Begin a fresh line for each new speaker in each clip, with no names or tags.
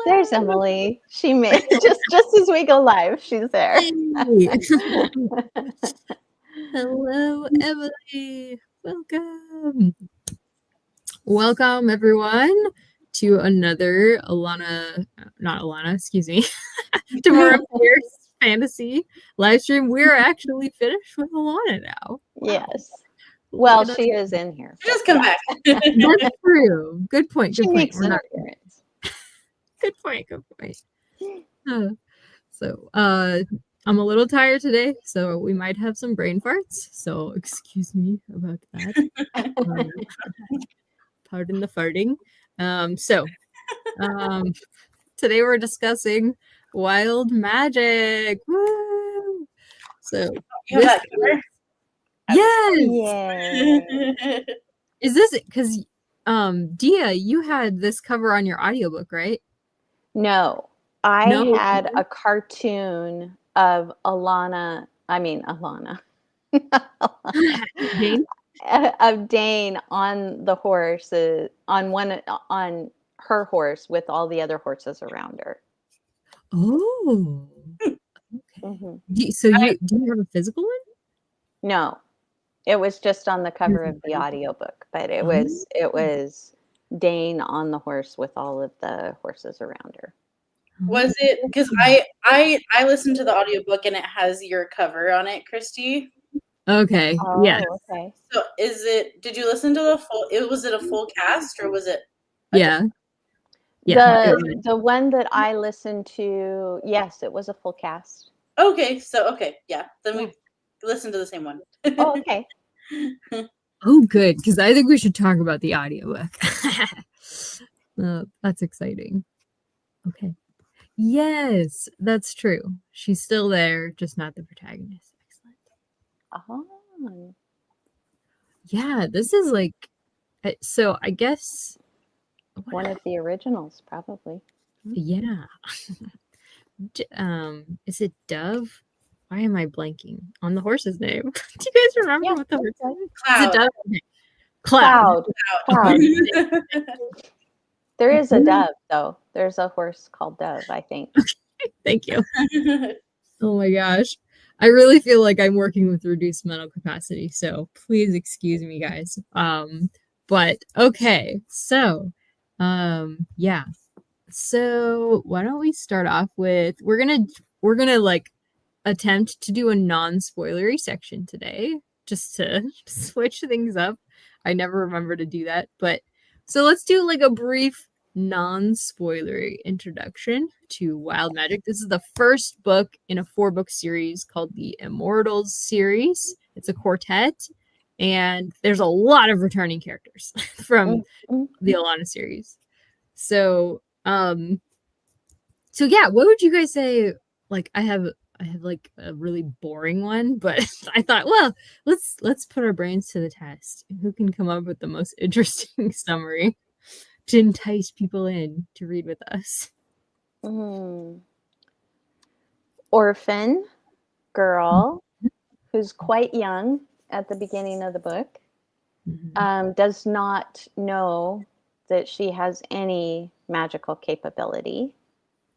There's Emily. She made just as we go live, she's there.
Hello, Emily. Welcome everyone to another Tamora Pierce fantasy live stream. We're actually finished with Alana now.
Yes. Well, she is in here.
Just come back.
That's true. Good point. Good
She
point.
makes an appearance.
Good point. Good point. I'm a little tired today, so we might have some brain farts. So excuse me about that. Pardon the farting. Today we're discussing wild magic. Woo! So yes. Is this because Dia, you had this cover on your audiobook, right?
No, I had a cartoon of Alana.
Dane?
Of Dane on the horse, on her horse with all the other horses around her.
Oh, okay.
Mm-hmm.
Do you have a physical one?
No, it was just on the cover of the audiobook, but it was Dane on the horse with all of the horses around her.
Was it because I listened to the audiobook and it has your cover on it, Christy?
Okay.
Oh,
yeah.
Okay. So did you listen to the full was it a full cast or was it
Yeah.
The one that I listened to, yes, it was a full cast.
Okay, yeah. Then we listened to the same one.
Oh, okay.
Oh, good, because I think we should talk about the audiobook. That's exciting. Okay. Yes, that's true. She's still there, just not the protagonist. Excellent.
Oh.
Yeah, this is like, so I guess
one of the originals, probably.
Yeah. Is it Dove? Why am I blanking on the horse's name? Do you guys remember what the horse is?
Cloud.
Is it Dove? Cloud.
There is a dove, though. There's a horse called Dove, I think.
Thank you. Oh my gosh. I really feel like I'm working with reduced mental capacity, so please excuse me, guys. But okay, so yeah. So why don't we start off with we're gonna like attempt to do a non-spoilery section today, just to switch things up. I never remember to do that, but so let's do like a brief non-spoilery introduction to Wild Magic. This is the first book in a 4-book series called the Immortals series. It's a quartet, and there's a lot of returning characters from the Alana series. So yeah, what would you guys say? Like, I have like a really boring one, but I thought, well, let's put our brains to the test. Who can come up with the most interesting summary to entice people in to read with us?
Orphan girl who's quite young at the beginning of the book, does not know that she has any magical capability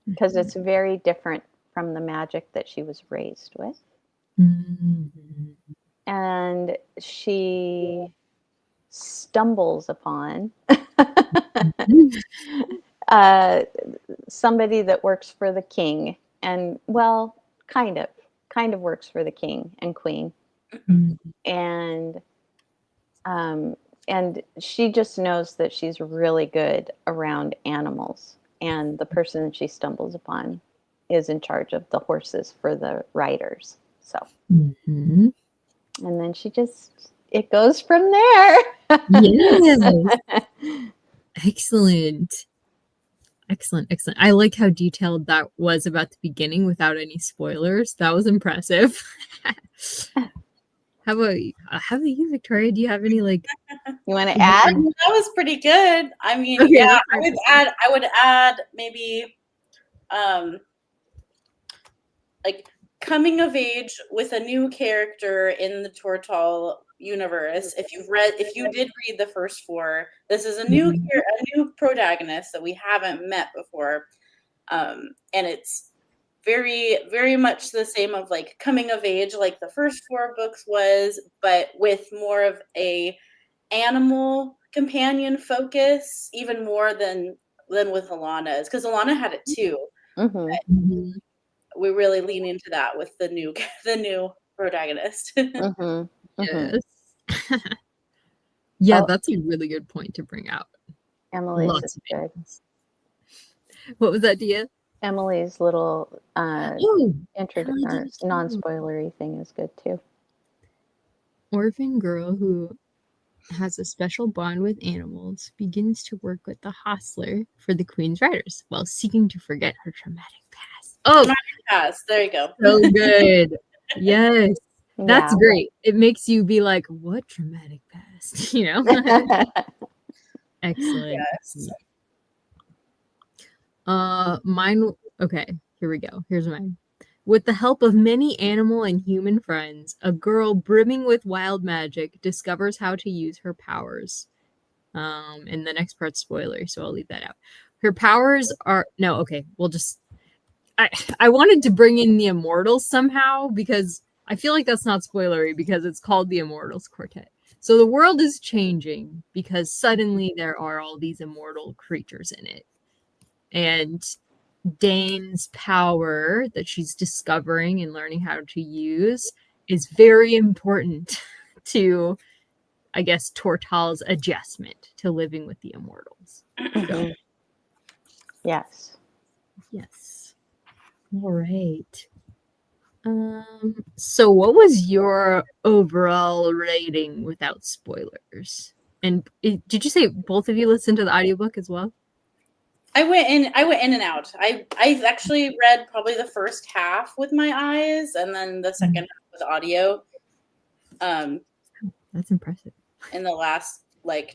because it's very different from the magic that she was raised with. And she stumbles upon somebody that works for the king, and well, kind of works for the king and queen. And she just knows that she's really good around animals, and the person she stumbles upon is in charge of the horses for the riders. So, and then it goes from there.
Yes. Excellent. I like how detailed that was about the beginning without any spoilers. That was impressive. How about you, Victoria? Do you have any like?
You want to add?
That was pretty good. I mean, okay, yeah, I would add maybe, like coming of age with a new character in the Tortal universe. If you did read the first 4, this is a new protagonist that we haven't met before. And it's very, very much the same of like coming of age, like the first 4 books was, but with more of a animal companion focus, even more than with Alana's, because Alana had it too.
Mm-hmm.
We really lean into that with the new protagonist.
Mm-hmm.
Yes. Yeah, that's a really good point to bring out.
Emily's
Lots
is
of
good.
animals. What was that, Dia?
Emily's little
Emily did it too.
non-spoilery thing is good too.
Orphan girl who has a special bond with animals begins to work with the hostler for the Queen's Riders while seeking to forget her traumatic past. Oh,
Past. There you go.
so good. Yes. That's
Yeah.
great. It makes you be like, what traumatic past? You know? Excellent.
Yes.
Mine. Okay, here we go. Here's mine. With the help of many animal and human friends, a girl brimming with wild magic discovers how to use her powers. And the next part's spoiler, so I'll leave that out. Her powers are no, okay, we'll just I wanted to bring in the Immortals somehow because I feel like that's not spoilery because it's called the Immortals Quartet. So the world is changing because suddenly there are all these immortal creatures in it. And Dane's power that she's discovering and learning how to use is very important to, I guess, Tortal's adjustment to living with the immortals. So,
Yes.
yes. All right. So what was your overall rating without spoilers? And did you say both of you listened to the audiobook as well?
I went in and out. I actually read probably the first half with my eyes and then the second half with audio.
That's impressive.
In the last I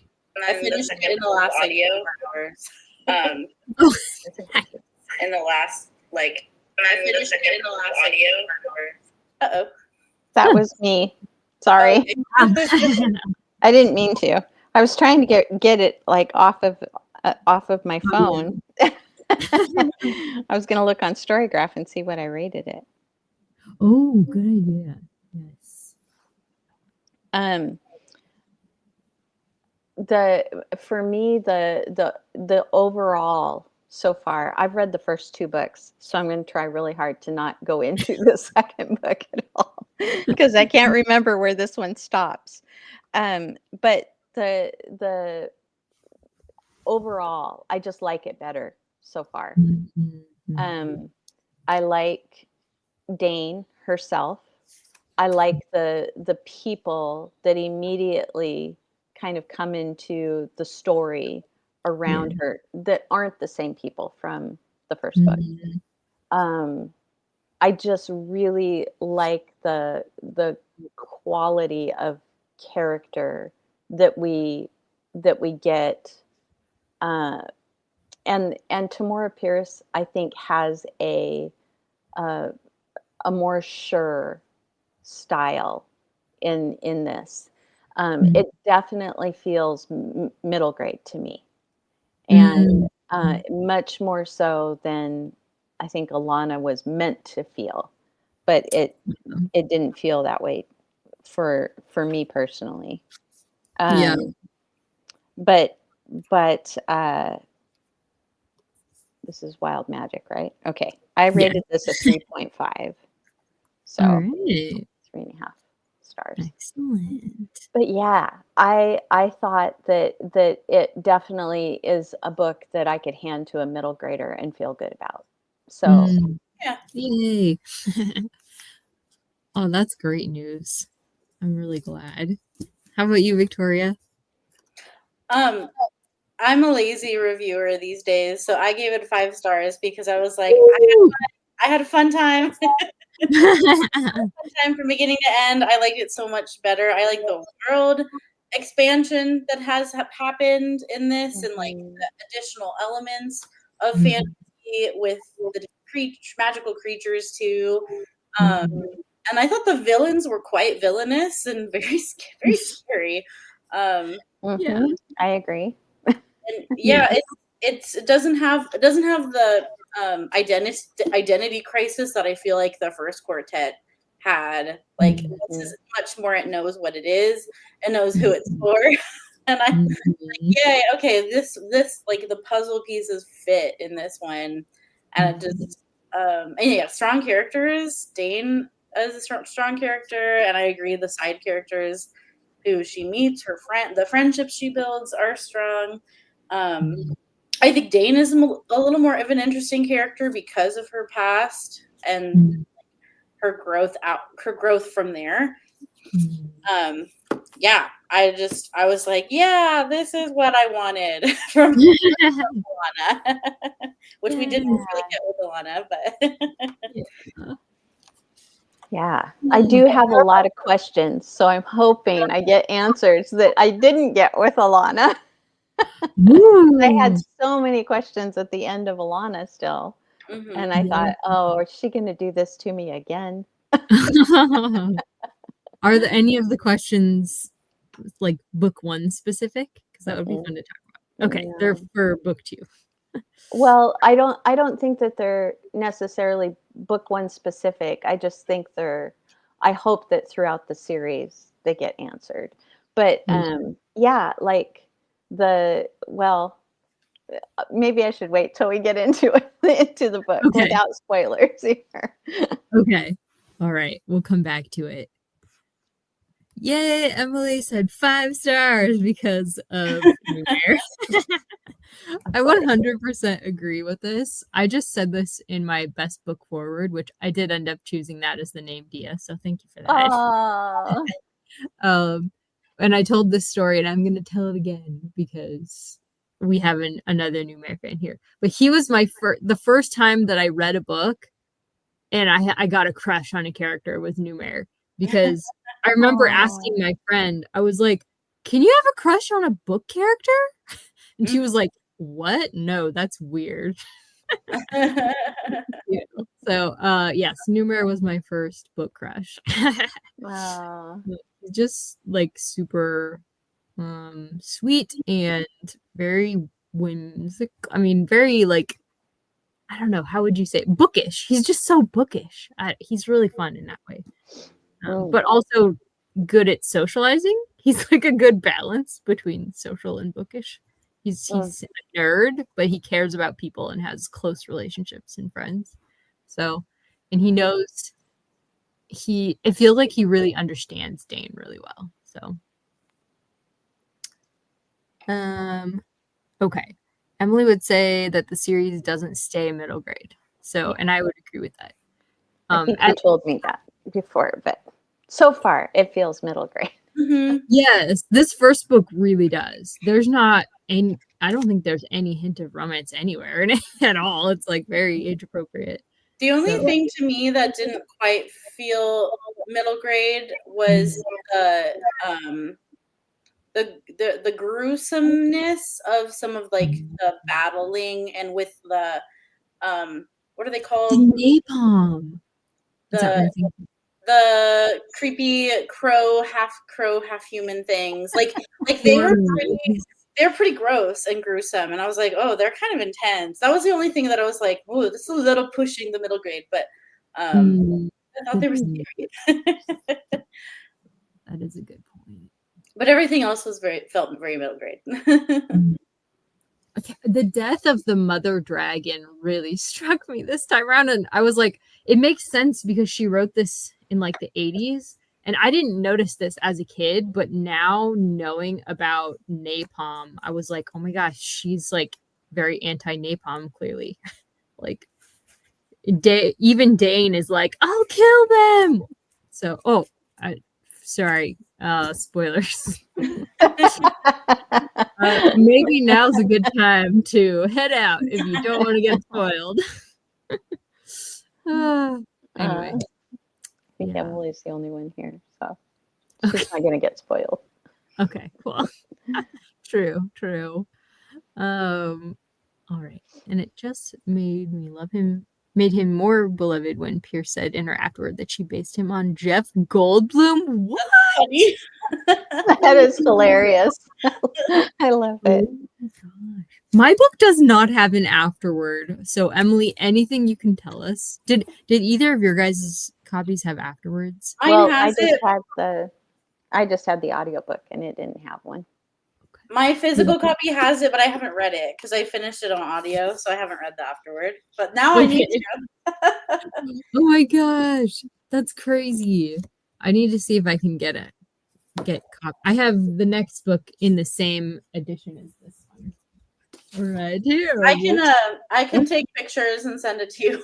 finished it in the last audio hours. In the last I finished it in the last audio hours. Uh-oh.
That was me. Sorry. I didn't mean to. I was trying to get it like off of my phone. I was going to look on Storygraph and see what I rated it.
Oh, good idea. Yes.
For me the overall so far, I've read the first 2 books, so I'm going to try really hard to not go into the second book at all because I can't remember where this one stops. But the overall, I just like it better so far. I like Dane herself. I like the people that immediately kind of come into the story around her that aren't the same people from the first book. I just really like the quality of character that we get. And Tamora Pierce, I think, has a more sure style in this. It definitely feels middle grade to me, and much more so than I think Alana was meant to feel. But it didn't feel that way for me personally. But this is wild magic, right? Okay, I rated this a 3.5. So 3.5 stars.
Excellent.
But yeah, I thought that it definitely is a book that I could hand to a middle grader and feel good about. So
yeah.
Yay. Oh, that's great news. I'm really glad. How about you, Victoria?
I'm a lazy reviewer these days, so I gave it 5 stars because I was like, I had a fun time. Time from beginning to end. I liked it so much better. I like the world expansion that has happened in this, and like the additional elements of fantasy with the magical creatures too. And I thought the villains were quite villainous and very very scary.
I agree.
And it doesn't have the identity crisis that I feel like the first quartet had. Like this is much more, it knows what it is and knows who it's for. And I'm like, yay, okay, this like the puzzle pieces fit in this one. And it just and yeah, strong characters. Dane is a strong character, and I agree the side characters who she meets, the friendships she builds are strong. I think Dane is a little more of an interesting character because of her past and her growth from there. Yeah, I was like, yeah, this is what I wanted from Alana, which we didn't really get with Alana, but
yeah, I do have a lot of questions, so I'm hoping I get answers that I didn't get with Alana. I had so many questions at the end of Alana still, and I thought, oh, is she going to do this to me again?
Are there any of the questions like book 1 specific? Because that would be fun to talk about. Okay, they're for book 2.
Well, I don't think that they're necessarily book 1 specific. I just think I hope that throughout the series they get answered. But yeah, like maybe I should wait till we get into the book without spoilers here.
Okay. All right. We'll come back to it. Yay, Emily said 5 stars because of Numair. I 100% agree with this. I just said this in my best book forward, which I did end up choosing that as the name Dia, so thank you for that. And I told this story, and I'm going to tell it again because we have another Numair fan here. But he was the first time that I read a book, and I got a crush on a character with Numair because I remember asking my friend, I was like, can you have a crush on a book character? And she was like, what? No, that's weird. So, yes, Numair was my first book crush.
Wow.
Just like super sweet and very whimsical. I mean, very like, I don't know, how would you say it? Bookish. He's just so bookish. He's really fun in that way. But also good at socializing. He's like a good balance between social and bookish. He's a nerd, but he cares about people and has close relationships and friends. So, and he knows it feels like he really understands Dane really well. So, okay. Emily would say that the series doesn't stay middle grade. So, and I would agree with that.
I think you told me that before, but so far it feels middle grade.
Yes, this first book really does. There's not any, I don't think there's any hint of romance anywhere at all. It's like very age appropriate.
The only thing to me that didn't quite feel middle grade was the gruesomeness of some of like the battling and with the what are they called?
Napalm.
The creepy half human things. Like they're pretty gross and gruesome. And I was like, oh, they're kind of intense. That was the only thing that I was like, whoa, this is a little pushing the middle grade, but I thought they were scary.
That is a good point.
But everything else felt very middle grade.
Okay. The death of the mother dragon really struck me this time around, and I was like, it makes sense because she wrote this in like the 80s, and I didn't notice this as a kid, but now knowing about napalm, I was like, oh my gosh, she's like very anti-napalm, clearly. Like even Dane is like, I'll kill them. So sorry, spoilers. Maybe now's a good time to head out if you don't want to get spoiled. Anyway,
I think Emily's the only one here, so she's not gonna get spoiled.
Okay, cool. True. All right, and it just made me love him made him more beloved when Pierce said in her afterward that she based him on Jeff Goldblum. What?
Funny.
That is hilarious. I love it.
Oh my gosh. My book does not have an afterword. So Emily, anything you can tell us? Did either of your guys' copies have afterwards?
Mine
Well,
has it.
I just had the audiobook and it didn't have one.
My physical copy has it, but I haven't read it because I finished it on audio, so I haven't read the afterword. But now I need to.
Oh my gosh, that's crazy. I need to see if I can get I have the next book in the same edition as this one. Right here.
I can take pictures and send it to you.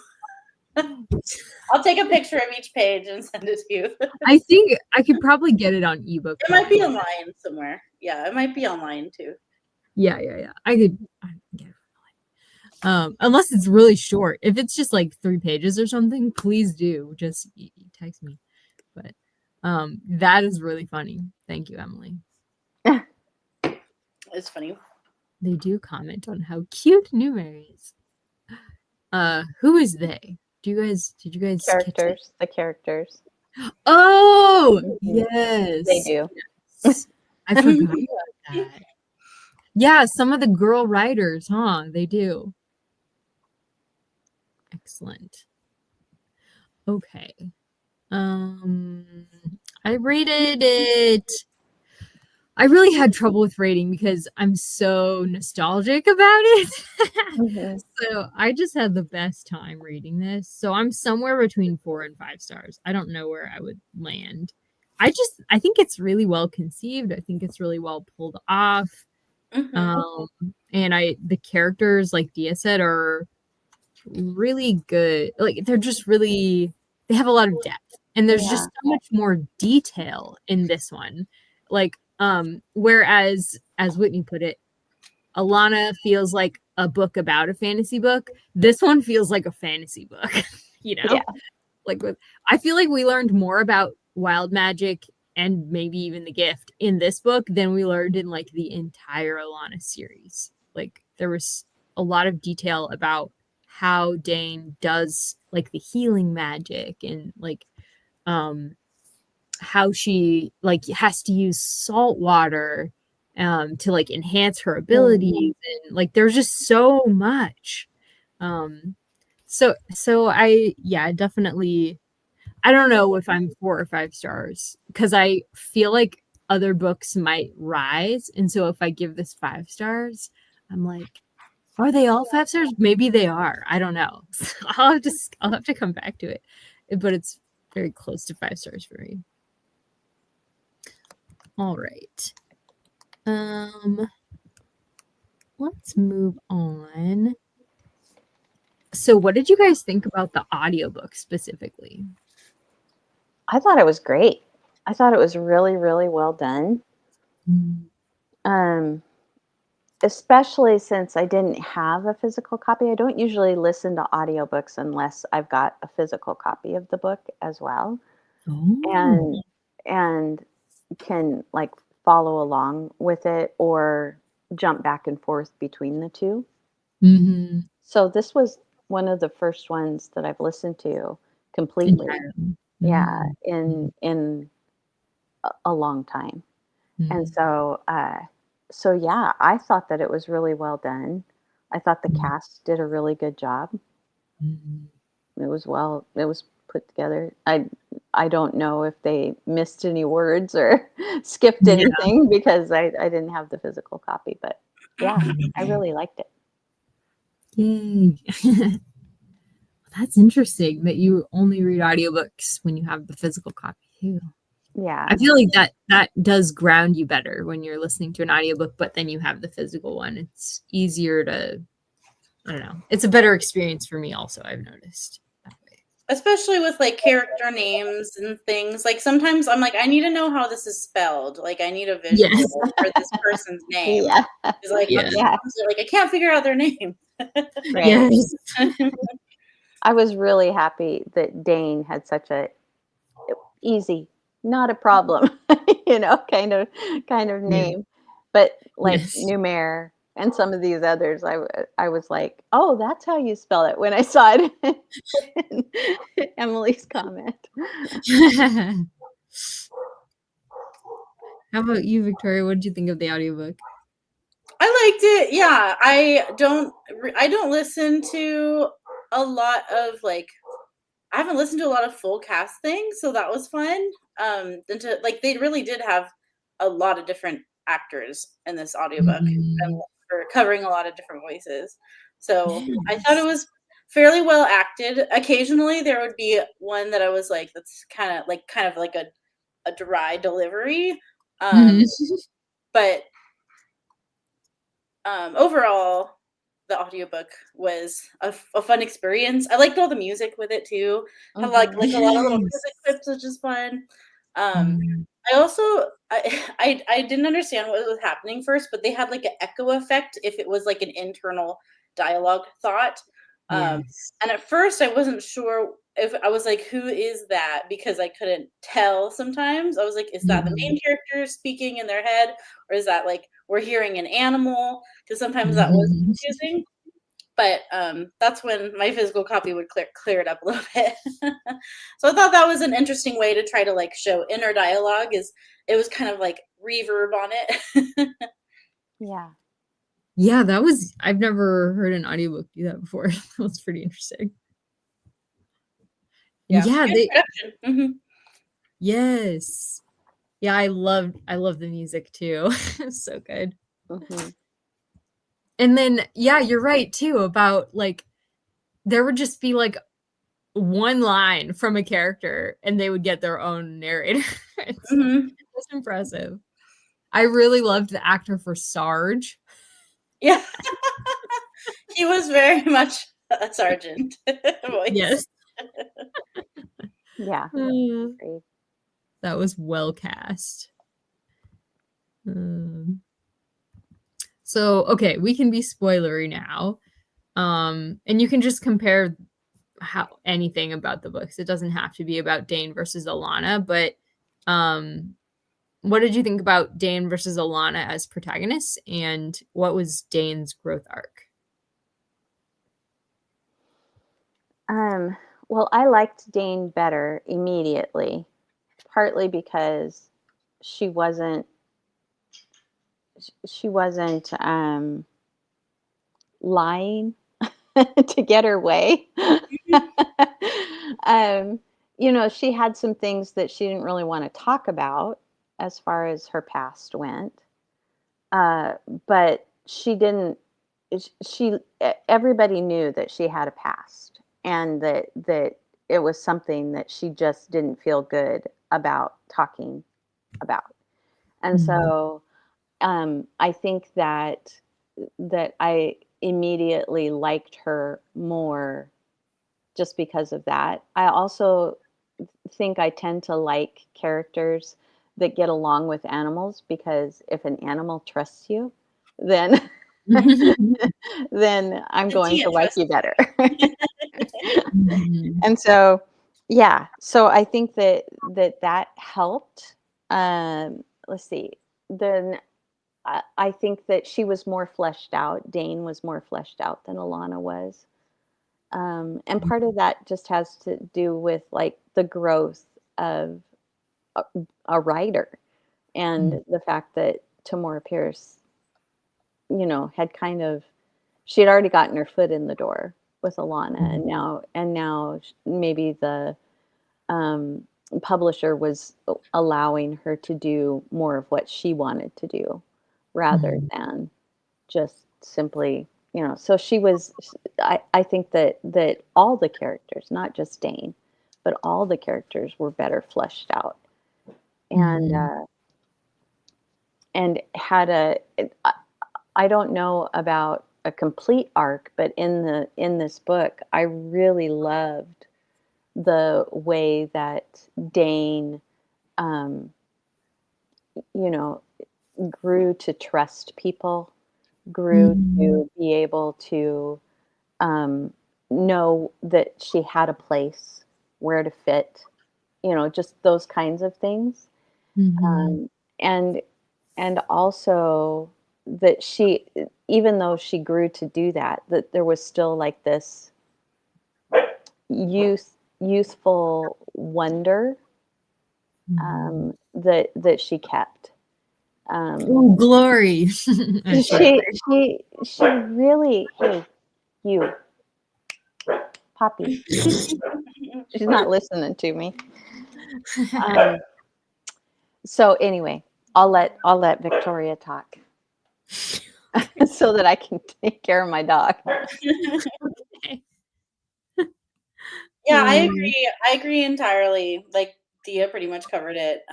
I'll take a picture of each page and send it to you.
I think I could probably get it on ebook.
It might be online somewhere. Yeah, it might be online too.
Yeah. I could get it online. Unless it's really short. If it's just like 3 pages or something, please do. Just text me. But that is really funny. Thank you, Emily.
It's funny.
They do comment on how cute Numer is. Who is they? Did you guys
Characters, the characters.
Oh, yes.
They do.
Yes. I forgot about that. Yeah, some of the girl writers, huh? They do. Excellent. Okay. I rated it. I really had trouble with rating because I'm so nostalgic about it.
Mm-hmm.
So I just had the best time reading this. So I'm somewhere between 4 and 5 stars. I don't know where I would land. I think it's really well conceived. I think it's really well pulled off.
Mm-hmm.
And the characters, like Dia said, are really good. Like they're just really, they have a lot of depth, and there's just so much more detail in this one. Like whereas, as Whitney put it, Alana feels like a book about a fantasy book. This one feels like a fantasy book, you know?
Yeah.
Like I feel like we learned more about wild magic and maybe even the gift in this book than we learned in like the entire Alana series. Like there was a lot of detail about how Dane does like the healing magic and like how she like has to use salt water to like enhance her abilities, and like there's just so much. So I definitely, I don't know if I'm 4 or 5 stars because I feel like other books might rise, and so if I give this 5 stars, I'm like, are they all 5 stars? Maybe they are. I don't know. I'll have to come back to it, but it's very close to 5 stars for me. All right. Let's move on. So what did you guys think about the audiobook specifically?
I thought it was great. I thought it was really, really well done. Especially since I didn't have a physical copy. I don't usually listen to audiobooks unless I've got a physical copy of the book as well.
Oh.
And can like follow along with it or jump back and forth between the two.
Mm-hmm.
So this was one of the first ones that I've listened to completely. Yeah, in a long time. And so yeah, I thought that it was really well done. I thought the cast did a really good job. It was put together. I don't know if they missed any words or skipped anything because I didn't have the physical copy, but yeah, I really liked it.
Yay. That's interesting that you only read audiobooks when you have the physical copy too.
Yeah.
I feel like that does ground you better when you're listening to an audiobook, but then you have the physical one. It's easier to, I don't know. It's a better experience for me also, I've noticed.
Especially with like character names and things. Like sometimes I'm like, I need to know how this is spelled. Like I need a visual for this person's name.
Yeah.
It's like, like I can't figure out their name.
Right. Yes. I was really happy that Dane had such a easy, not a problem, kind of name. But like Numer, And some of these others, I was like, oh, that's how you spell it when I saw it in Emily's comment.
How about you, Victoria? What did you think of the audiobook?
I liked it. Yeah, I don't listen to a lot of like I haven't listened to a lot of full cast things, so that was fun. And to like they really did have a lot of different actors in this audiobook and for covering a lot of different voices. So I thought it was fairly well acted. Occasionally there would be one that I was like, that's kind of like a dry delivery. But overall, the audiobook was a fun experience. I liked all the music with it too. Had like a lot of little music clips, which is fun. I also I didn't understand what was happening first, but they had like an echo effect if it was like an internal dialogue thought. And at first I wasn't sure if I was like, who is that? Because I couldn't tell sometimes. I was like, is that the main character speaking in their head? Or is that like we're hearing an animal? Because sometimes that was confusing. But that's when my physical copy would clear it up a little bit. So I thought that was an interesting way to try to like show inner dialogue. Is it was kind of like reverb on it.
Yeah.
Yeah, that was, I've never heard an audiobook do that before. That was pretty interesting. Yeah, they, yes. Yeah, I love the music too. It's so good. And then, yeah, you're right too about like, there would just be like one line from a character and they would get their own narrator. It's impressive. I really loved the actor for Sarge.
Yeah. He was very much a sergeant voice.
Yes.
Yeah.
That was well cast. So, okay, we can be spoilery now. And you can just compare anything about the books. It doesn't have to be about Dane versus Alana, but what did you think about Dane versus Alana as protagonists, and what was Dane's growth arc?
Well, I liked Dane better immediately, partly because she wasn't lying to get her way. You know, she had some things that she didn't really want to talk about as far as her past went. But she didn't, everybody knew that she had a past and that it was something that she just didn't feel good about talking about. And so I think that I immediately liked her more just because of that. I also think I tend to like characters that get along with animals, because if an animal trusts you, then then I'm going to like you better. And so, yeah, so I think that helped. Let's see. Then I think that she was more fleshed out. Dane was more fleshed out than Alana was. And part of that just has to do with like the growth of a writer, and the fact that Tamora Pierce, you know, had kind of, she had already gotten her foot in the door with Alana, and now maybe the publisher was allowing her to do more of what she wanted to do rather than just simply, you know. So she was, I think that all the characters, not just Dane, but all the characters were better fleshed out, and had a, I don't know about a complete arc, but in this book, I really loved the way that Dane, you know, grew to trust people, grew to be able to know that she had a place, where to fit, you know, just those kinds of things. And also that she, even though she grew to do that, that there was still like this youthful wonder that she kept.
Oh, glory.
She really, hey, you, Poppy. She's not listening to me. So anyway, I'll let Victoria talk so that I can take care of my dog.
Yeah, I agree entirely. Like Dia pretty much covered it.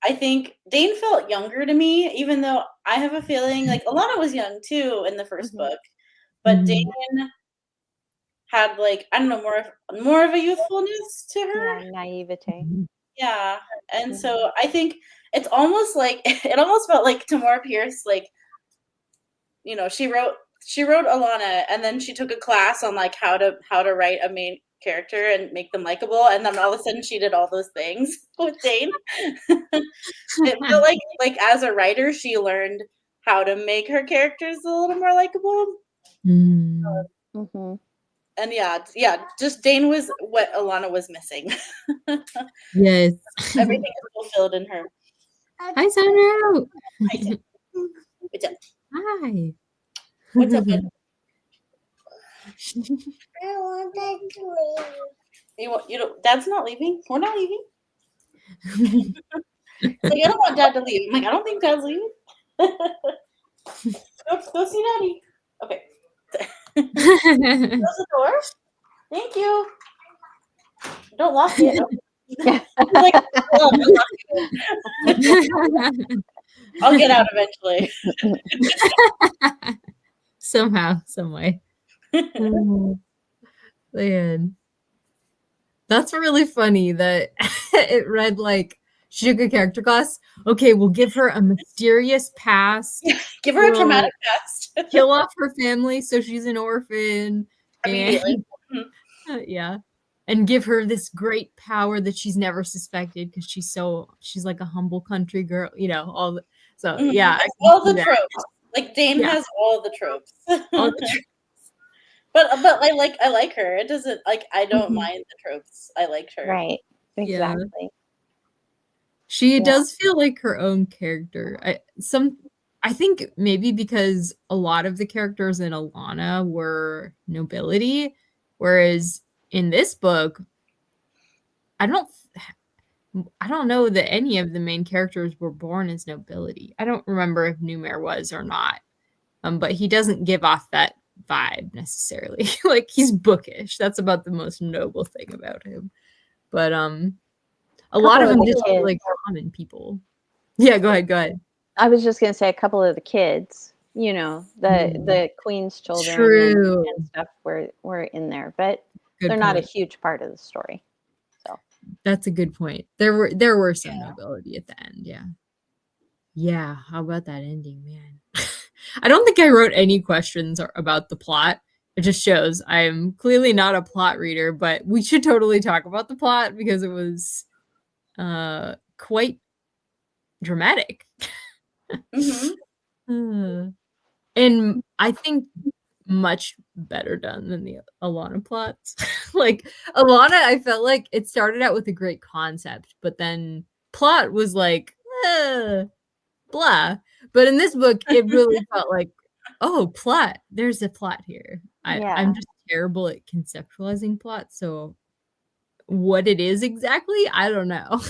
I think Dane felt younger to me, even though I have a feeling like Alana was young too in the first book, but Dane had like, I don't know, more of a youthfulness to her.
Yeah, naivete.
Yeah, and so I think it's almost like it almost felt like Tamora Pierce, like, you know, she wrote Alana, and then she took a class on like how to write a main character and make them likable, and then all of a sudden she did all those things with Dane. It felt like as a writer she learned how to make her characters a little more likable. And yeah, just Dane was what Alana was missing.
Yes.
Everything is fulfilled in her.
Hi, Sandra.
What's up?
Hi.
What's up, bud?
I want to leave.
You don't, Dad's not leaving. We're not leaving. Like, I don't want Dad to leave. I'm like, I don't think Dad's leaving. Go see Daddy. Okay. Close the door. Thank you. Don't lock it. Like, I'll get out eventually.
Somehow, some way. Oh, man. That's really funny that it read like she took a character class. Okay, we'll give her a mysterious past.
Give her a traumatic past.
Kill off her family so she's an orphan.
Immediately.
And, yeah. And give her this great power that she's never suspected because she's like a humble country girl, you know, all the, so yeah.
All the tropes. Like Dane has all the tropes.
All the tropes.
But I like her. It doesn't like I don't mind the tropes. I like her.
Right. Exactly.
Yeah. She does feel like her own character. I think maybe because a lot of the characters in Alana were nobility, whereas in this book, I don't know that any of the main characters were born as nobility. I don't remember if Numair was or not. But he doesn't give off that vibe necessarily. Like he's bookish. That's about the most noble thing about him. But a lot of them just feel like common people. Yeah, go ahead.
I was just gonna say a couple of the kids, you know, the Queen's children and stuff were in there, but they're not a huge part of the story. So
that's a good point. There were some nobility at the end, yeah. Yeah, how about that ending, man? I don't think I wrote any questions about the plot. It just shows I'm clearly not a plot reader, but we should totally talk about the plot because it was quite dramatic. And I think much better done than the Alana plots. Like Alana, I felt like it started out with a great concept, but then plot was like blah. But in this book, it really felt like, oh, plot. There's a plot here. I'm just terrible at conceptualizing plot, so what it is exactly, I don't know.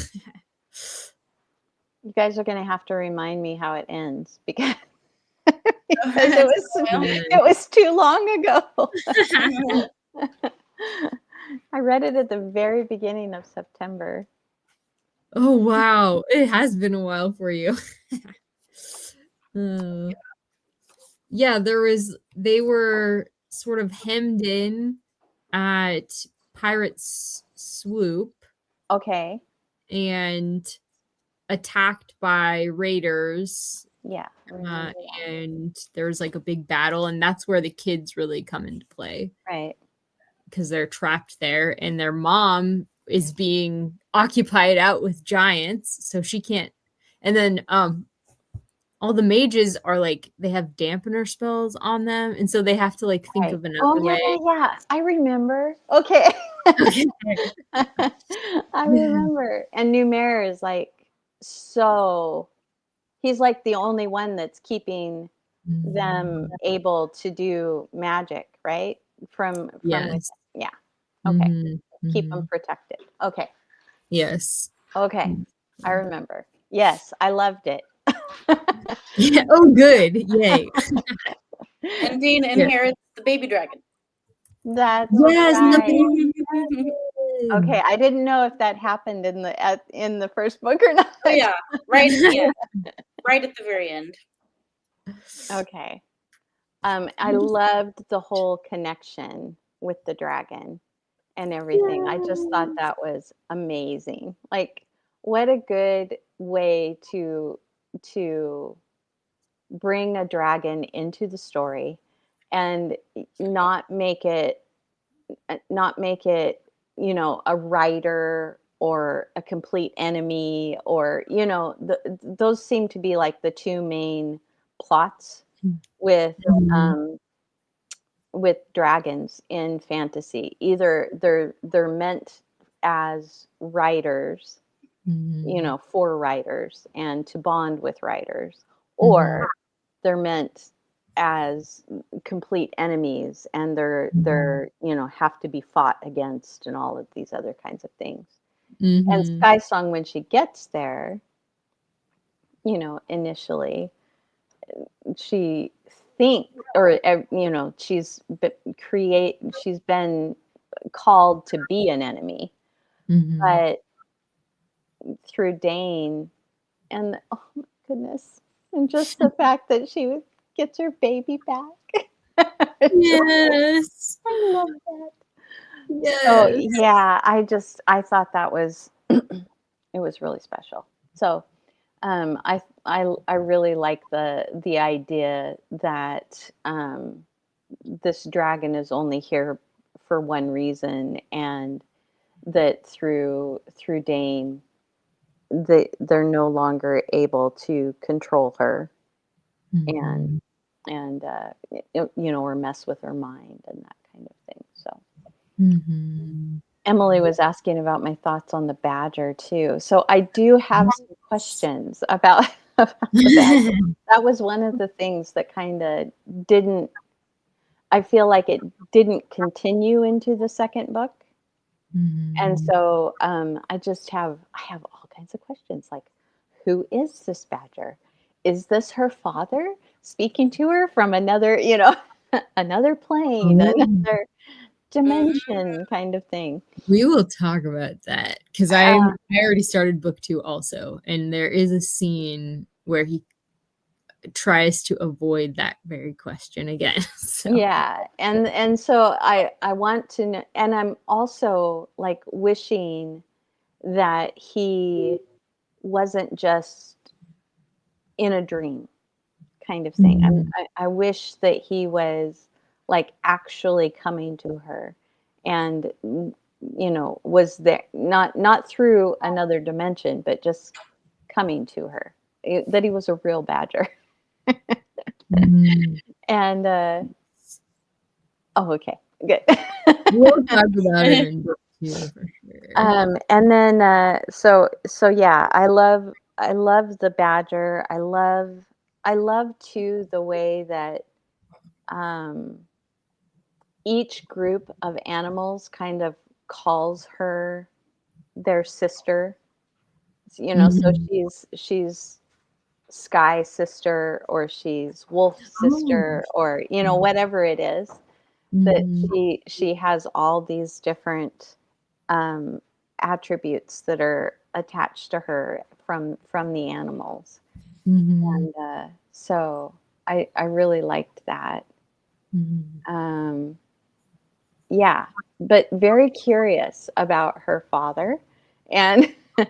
You guys are going to have to remind me how it ends because it was too long ago. I read it at the very beginning of September.
Oh, wow. It has been a while for you. Yeah, they were sort of hemmed in at Pirate's Swoop.
Okay.
And attacked by raiders.
Yeah.
And there's like a big battle, and that's where the kids really come into play.
Right.
Because they're trapped there, and their mom is being occupied out with giants, so she can't. And then all the mages are like, they have dampener spells on them, and so they have to like think
Right.
of another
Oh,
way.
yeah. I remember. Okay.
Okay.
I remember. And Numair is like, so he's like the only one that's keeping them able to do magic, right? From within.
Yes.
Yeah. Okay.
Mhm,
Keep them
mhm.
protected. Okay.
Yes.
Okay. I remember. Yes, I loved it.
Yeah. Oh, good. Yay.
And Dean
Yeah.
inherits the baby dragon.
That's
Yes. And the
right.
baby dragon.
Okay, I didn't know if that happened in the first book or not.
Oh yeah, right at the end. Right at the very end.
Okay. I loved the whole connection with the dragon and everything. I just thought that was amazing. Like, what a good way to bring a dragon into the story and not make it a writer or a complete enemy, or those seem to be like the two main plots with
Mhm,
um, with dragons in fantasy. Either they're meant as writers,
mhm,
for writers and to bond with writers,
mhm,
or they're meant as complete enemies, and
mhm,
have to be fought against and all of these other kinds of things. And
mhm,
Sky Song, when she gets there, initially she think or she's been called to be an enemy,
mhm.
but through Dane and oh my goodness, and just the fact that she gets her baby back.
Yes.
I love that. So
Yes.
yeah, I thought that was it was really special. So I really like the idea that this dragon is only here for one reason, and that through Dane, they're no longer able to control her and
Mhm,
or mess with her mind and that kind of thing. So
mhm.
Emily was asking about my thoughts on the badger too. So I do have some questions about, about the badger. That was one of the things that kind of didn't, I feel like it didn't continue into the second book. And
Mhm.
so I have all kinds of questions like, who is this badger? Is this her father speaking to her from another, another plane,
Oh,
another dimension kind of thing?
we will talk about that because
Uh,
I already started book 2 also, and there is a scene where he tries to avoid that very question again. So
Yeah, and so I want to know, and I'm also like wishing that he wasn't just in a dream kind of thing.
Mhm,
I wish that he was like actually coming to her, and was there, not through another dimension, but just coming to her. That he was a real badger.
mhm.
And oh, okay, good.
We'll talk about it in book 2 for sure.
And then so yeah, I love the badger. I love too the way that um, each group of animals kind of calls her their sister. So
Mhm.
she's Sky sister, or she's Wolf
Oh.
sister, or whatever it is, that
Mhm,
she has all these different um, attributes that are attached to her from the animals.
mhm,
And so I really liked that.
mhm.
um, yeah, but very curious about her father, and
We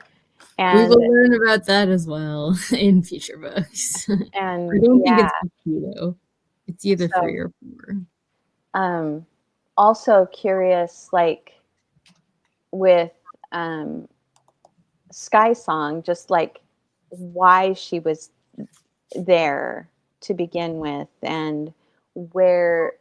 and
will learn about that as well in future books. I
and
don't think
yeah,
it's book 2 though. It's either 3
so
or 4.
um, also curious, like with um, Sky Song, just like why she was there to begin with, and where,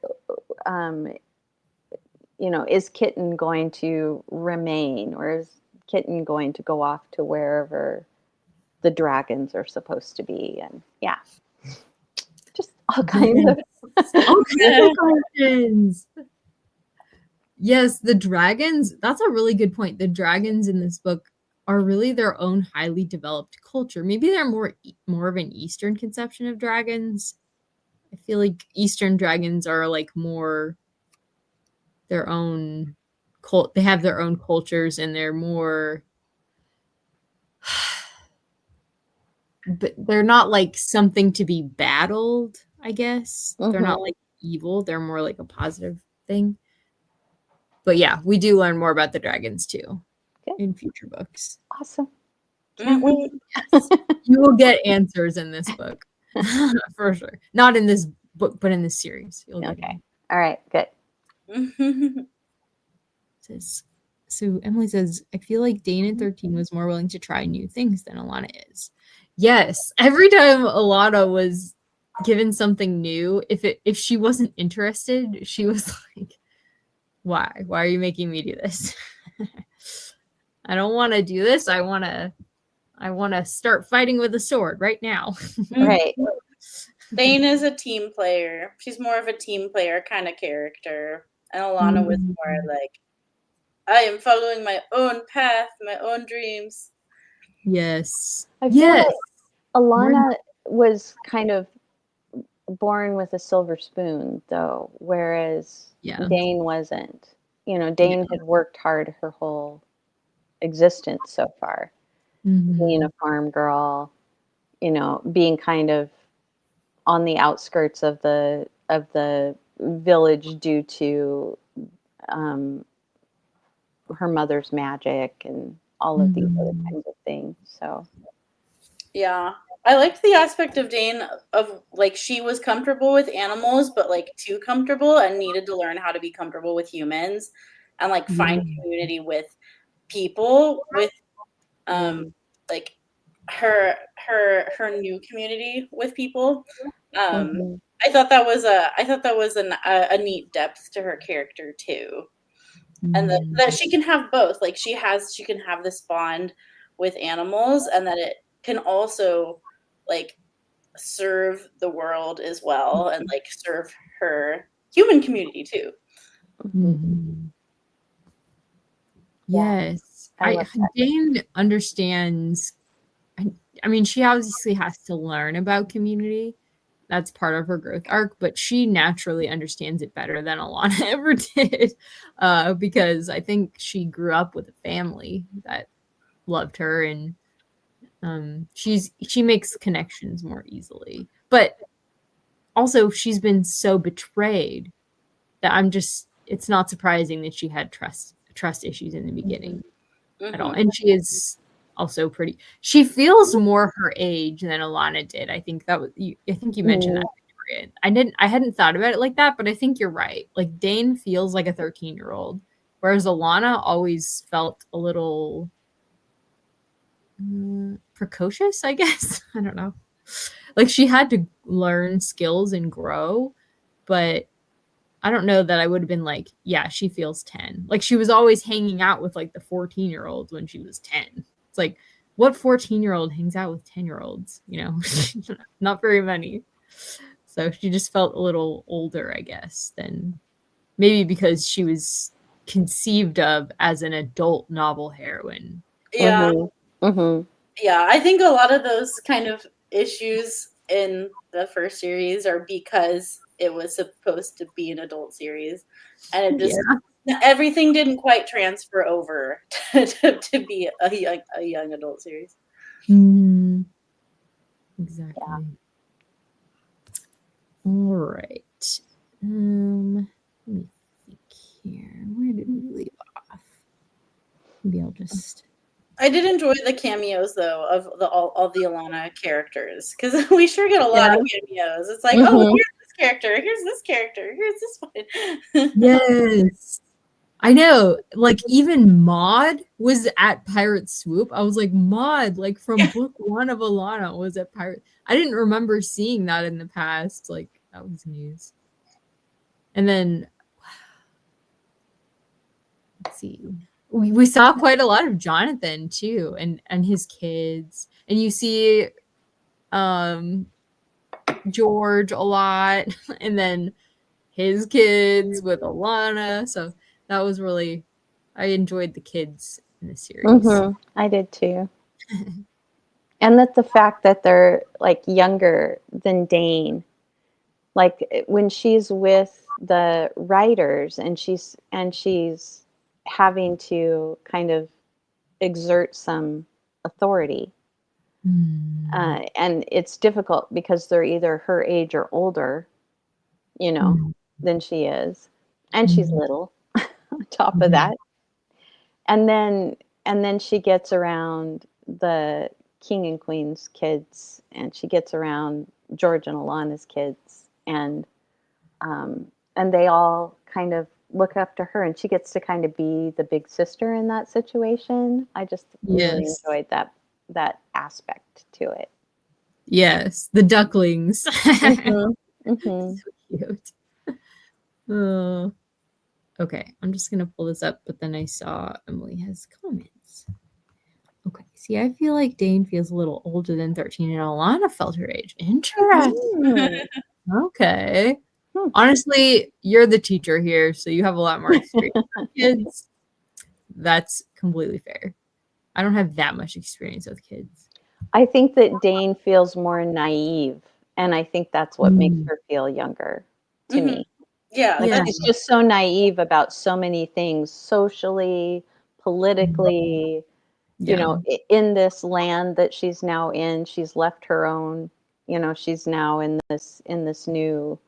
is Kitten going to remain, or is Kitten going to go off to wherever the dragons are supposed to be? And just all kinds of
all kinds of questions. Yes, the dragons, that's a really good point. The dragons in this book are really their own highly developed culture. Maybe they're more of an Eastern conception of dragons. I feel like Eastern dragons are like more their own cult. They have their own cultures, and they're more, but they're not like something to be battled, I guess. They're not like evil. They're more like a positive thing. But yeah, we do learn more about the dragons too in future books.
Awesome. Can't wait.
You will get answers in this book for sure. Not in this book, but in this series.
Okay. All right. Good.
So Emily says, I feel like Dane in 13 was more willing to try new things than Alana is. Yes. Every time Alana was given something new, if she wasn't interested, she was like, why? Why are you making me do this? I don't want to do this. I want to start fighting with a sword right now.
Right.
Dane is a team player. She's more of a team player kind of character. And Alana was more like, I am following my own path, my own dreams.
Yes.
I feel like Alana was kind of born with a silver spoon, though, whereas Dane wasn't. Dane had worked hard her whole existence so far, being a farm girl, being kind of on the outskirts of the village due to her mother's magic and all of these other kinds of things. So
yeah, I liked the aspect of Dane of like she was comfortable with animals, but like too comfortable and needed to learn how to be comfortable with humans and like find community with people, with like her new community with people. I thought that was a neat depth to her character too, and that she can have both. Like she can have this bond with animals, and that it can also like serve the world as well, and like serve her human community too.
Yes, Dane understands. I mean, she obviously has to learn about community. That's part of her growth arc, but she naturally understands it better than Alana ever did, because I think she grew up with a family that loved her, and she makes connections more easily. But also, she's been so betrayed that it's not surprising that she had trust issues in the beginning at all. And she is also she feels more her age than Alana did. I think you mentioned that, Victoria. I hadn't thought about it like that, but I think you're right. Like Dane feels like a 13-year-old, whereas Alana always felt a little precocious, I guess. I don't know. Like she had to learn skills and grow, but I don't know that I would have been like, yeah, she feels 10. Like she was always hanging out with like the 14-year-olds when she was 10. It's like, what 14-year-old hangs out with 10-year-olds? Not very many. So she just felt a little older, I guess, than maybe because she was conceived of as an adult novel heroine.
Yeah. Yeah, I think a lot of those kind of issues in the first series are because it was supposed to be an adult series, and it just everything didn't quite transfer over to be a young adult series.
Exactly. All right. Let me think here. Where did we leave off? Maybe I'll just.
I did enjoy the cameos though of all the Alana characters, because we sure get a lot of cameos. It's like, oh, here's this character, here's this character, here's this one.
Yes. I know, like even Maud was at Pirate Swoop. I was like, Maud, like from book 1 of Alana was at Pirate. I didn't remember seeing that in the past. Like that was news. And then let's see. We saw quite a lot of Jonathan too, and his kids. And you see George a lot, and then his kids with Alana. So that was really, I enjoyed the kids in the series.
I did too. And that the fact that they're like younger than Dane, like when she's with the writers and she's having to kind of exert some authority. And it's difficult because they're either her age or older, you know, than she is. And she's little on top of that. And then she gets around the king and queen's kids, and she gets around George and Alana's kids, and they all kind of look up to her, and she gets to kind of be the big sister in that situation. I just really enjoyed that aspect to it.
Yes, the ducklings.
So
cute. Oh. Okay, I'm just gonna pull this up, but then I saw Emily has comments. Okay, see, I feel like Dane feels a little older than 13, and Alana felt her age. Interesting. Okay. Honestly, you're the teacher here, so you have a lot more experience with kids. That's completely fair. I don't have that much experience with kids.
I think that Dane feels more naive, and I think that's what makes her feel younger to me.
Yeah.
Like she's just so naive about so many things, socially, politically, you know, in this land that she's now in. She's left her own, you know, she's now in this new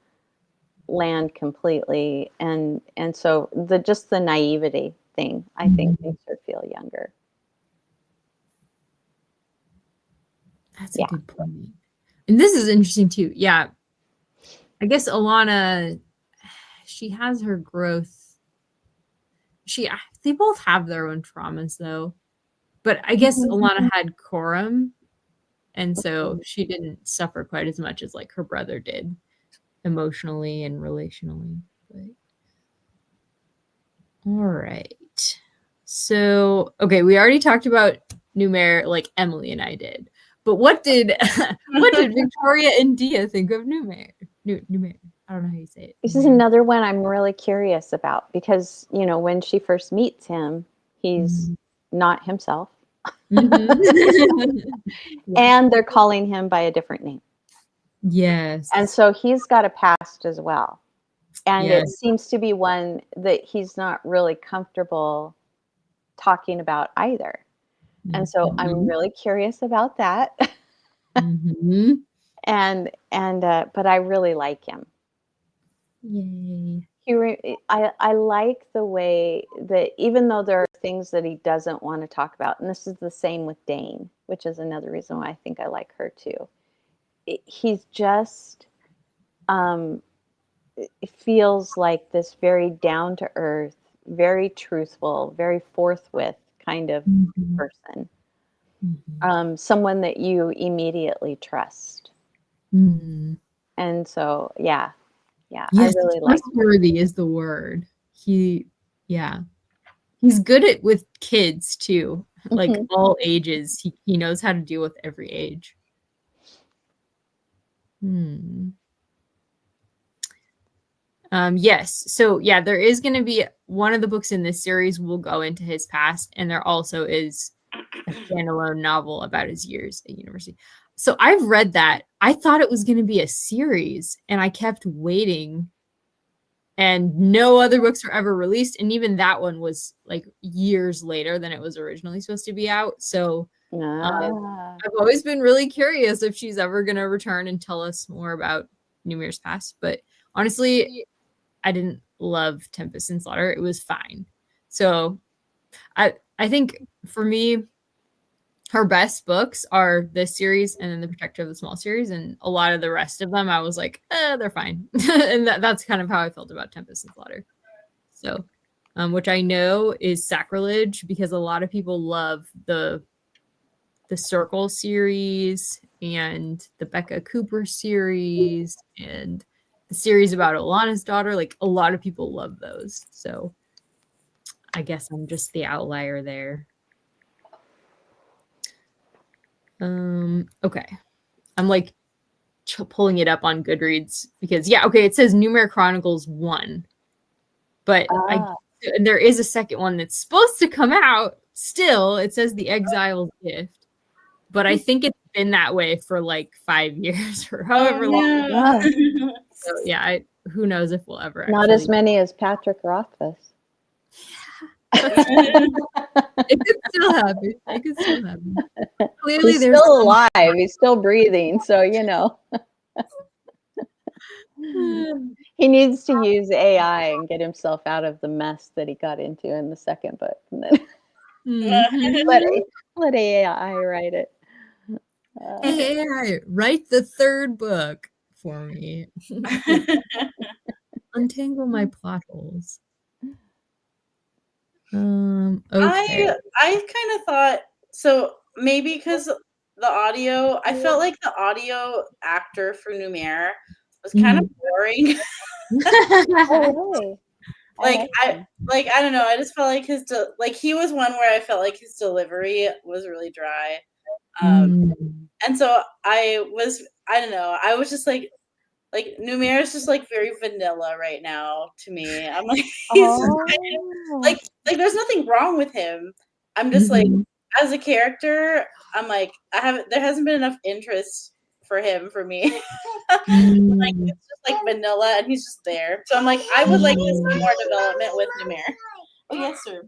land completely. And so the naivety thing, I think, makes her feel younger.
That's a good point. And this is interesting too. Yeah. I guess Alana, she has her growth. They both have their own traumas though. But I guess Alana had Coram, and so she didn't suffer quite as much as like her brother did emotionally and relationally. But all right. So, okay, we already talked about Numair, like Emily and I did. But what did Victoria and Dia think of Numair? Numair. I don't know how you say it.
This is another one I'm really curious about because, you know, when she first meets him, he's not himself. And they're calling him by a different name.
Yes.
And so he's got a past as well. And it seems to be one that he's not really comfortable talking about either. And so I'm really curious about that. And but I really like him.
Yay.
I like the way that even though there are things that he doesn't want to talk about, and this is the same with Dane, which is another reason why I think I like her too. He's just it feels like this very down to earth, very truthful, very forthwith kind of person. Someone that you immediately trust. And so, yeah,
yes,
I really like
trustworthy is the word. He's good with kids too, like all ages. He knows how to deal with every age. Yes. So yeah, there is going to be one of the books in this series will go into his past, and there also is a standalone novel about his years at university. So I've read that. I thought it was going to be a series, and I kept waiting, and no other books were ever released. And even that one was like years later than it was originally supposed to be out. So I've always been really curious if she's ever going to return and tell us more about Numair's past. But honestly, I didn't love Tempest and Slaughter. It was fine. So I think for me, her best books are this series and then The Protector of the Small series. And a lot of the rest of them, I was like, they're fine. And that's kind of how I felt about Tempest and Slaughter. So which I know is sacrilege because a lot of people love the Circle series and the Becca Cooper series and the series about Alana's daughter. Like a lot of people love those. So I guess I'm just the outlier there. Okay. I'm like pulling it up on Goodreads because it says Numer Chronicles 1. But there is a second one that's supposed to come out still. It says The Exile's Gift. But I think it's been that way for like 5 years or however long.
Wow.
So who knows if we'll ever
Not as many as Patrick Rothfuss.
It could still happen. It could still happen. Clearly,
He's still alive. He's still breathing. So, he needs to use AI and get himself out of the mess that he got into in the second book. And then let AI write it.
AI, write the third book for me. Untangle my plot holes. Okay.
I kind of thought so maybe because the audio, I felt like the audio actor for Numer was kind of boring.
Oh, really?
I don't know. I just felt like he was one where I felt like his delivery was really dry. And so I don't know. I was just like Numer is just like very vanilla right now to me. I'm like, he's just kind of, like there's nothing wrong with him. I'm just like, as a character, I'm like, there hasn't been enough interest for him for me. Like it's just like vanilla and he's just there. So I'm like, I would like to see more development with Numer. Oh yes, sir.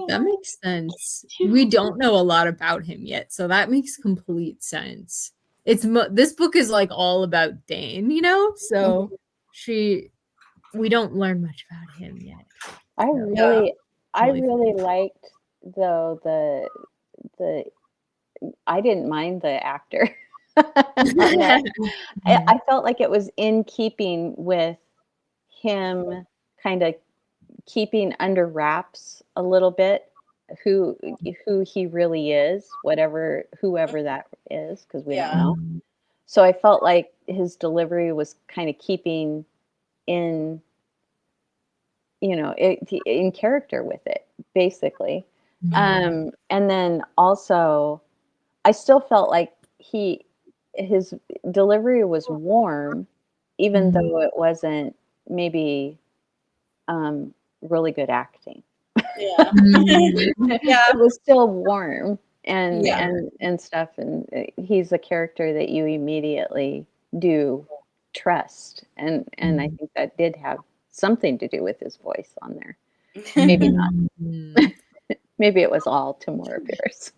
That makes sense. We don't know a lot about him yet, so that makes complete sense. This book is like all about Dane, so we don't learn much about him yet.
I really liked though the I didn't mind the actor. I felt like it was in keeping with him kind of keeping under wraps a little bit who he really is, whoever that is, because we don't know. So I felt like his delivery was kind of keeping in in character with it, basically. And then also I still felt like his delivery was warm, even though it wasn't maybe really good acting.
Yeah.
It was still warm and stuff, and he's a character that you immediately do trust, and I think that did have something to do with his voice on there. Maybe not. Maybe it was all Tamora Pierce.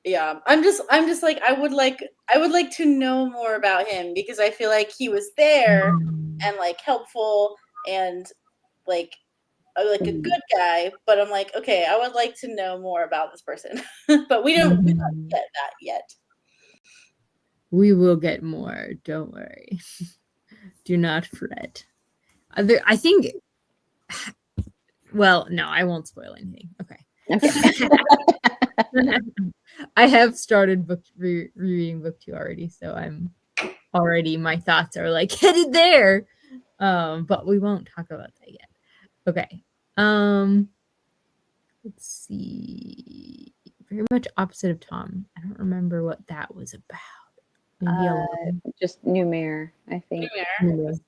Yeah, I'm just like I would like to know more about him because I feel like he was there and like helpful and like a good guy, but I'm like, okay, I would like to know more about this person. But we don't get that yet.
We will get more, don't worry. Do not fret. I think, well, no, I won't spoil anything. Okay. I have started reading book 2 already, so I'm already, my thoughts are like headed there. But we won't talk about that yet. Okay. Let's see. Very much opposite of Tom. I don't remember what that was about. Maybe
just Numer, I think.
Numer.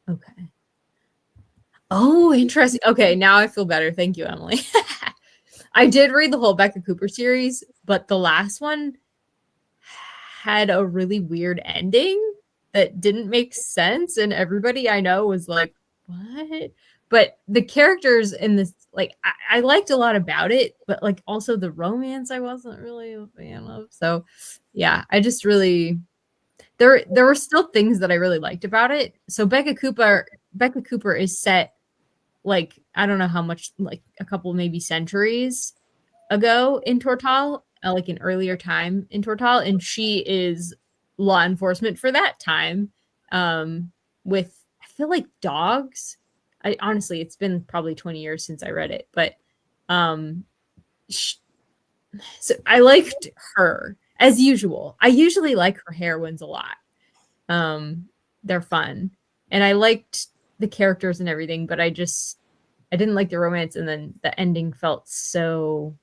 Okay. Oh, interesting. Okay, now I feel better. Thank you, Emily. I did read the whole Becca Cooper series, but the last one had a really weird ending that didn't make sense, and everybody I know was like, what? But the characters in this, like, I liked a lot about it, but like also the romance I wasn't really a fan of. So yeah, I just really there were still things that I really liked about it. So Becca Cooper is set like, I don't know how much, like a couple maybe centuries ago in Tortall, like an earlier time in Tortall, and she is law enforcement for that time. with, I feel like dogs. I honestly, it's been probably 20 years since I read it, but so I liked her as usual. I usually like her heroines a lot. They're fun, and I liked the characters and everything, but I didn't like the romance, and then the ending felt so